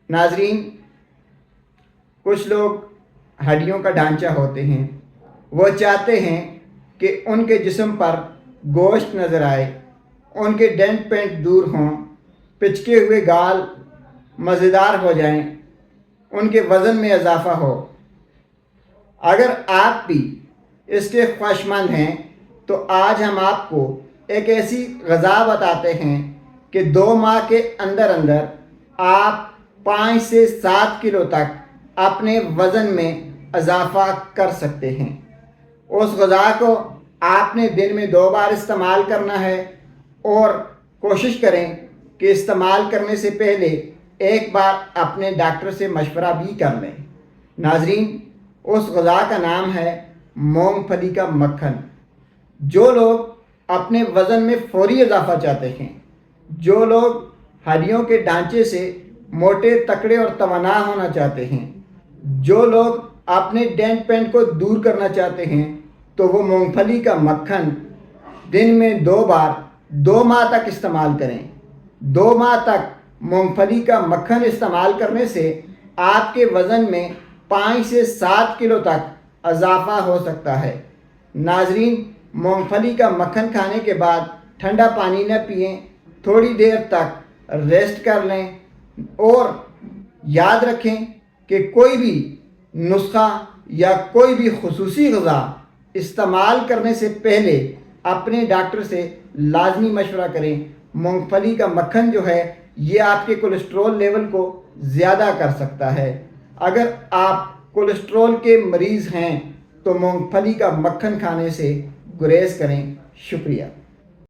नाजरीन, कुछ लोग हड्डियों का ढांचा होते हैं, वो चाहते हैं कि उनके जिस्म पर गोश्त नज़र आए, उनके डेंट पेंट दूर हों, पिचके हुए गाल मज़ेदार हो जाएं, उनके वज़न में इजाफ़ा हो। अगर आप भी इसके ख्वाहिशमंद हैं तो आज हम आपको एक ऐसी ग़िज़ा बताते हैं कि 2 माह के अंदर अंदर आप 5 से 7 किलो तक अपने वज़न में इजाफ़ा कर सकते हैं। उस ग़िज़ा को आपने दिन में 2 बार इस्तेमाल करना है और कोशिश करें कि इस्तेमाल करने से पहले एक बार अपने डॉक्टर से मशवरा भी कर लें। नाजरीन, उस ग़िज़ा का नाम है मूंगफली का मक्खन। जो लोग अपने वज़न में फौरी इजाफ़ा चाहते हैं, जो लोग हड्डियों के ढांचे से मोटे, तकड़े और तवाना होना चाहते हैं, जो लोग अपने डेंट पेंट को दूर करना चाहते हैं, तो वो मूंगफली का मक्खन दिन में 2 बार 2 माह तक इस्तेमाल करें। 2 माह तक मूंगफली का मक्खन इस्तेमाल करने से आपके वज़न में 5 से 7 किलो तक इजाफ़ा हो सकता है। नाजरीन, मूंगफली का मक्खन खाने के बाद ठंडा पानी न पिएं, थोड़ी देर तक रेस्ट कर लें और याद रखें कि कोई भी नुस्खा या कोई भी खुसूसी ग़िज़ा इस्तेमाल करने से पहले अपने डॉक्टर से लाजमी मशवरा करें। मूंगफली का मक्खन जो है ये आपके कोलेस्ट्रॉल लेवल को ज़्यादा कर सकता है। अगर आप कोलेस्ट्रॉल के मरीज़ हैं तो मूंगफली का मक्खन खाने से गुरेज करें। शुक्रिया।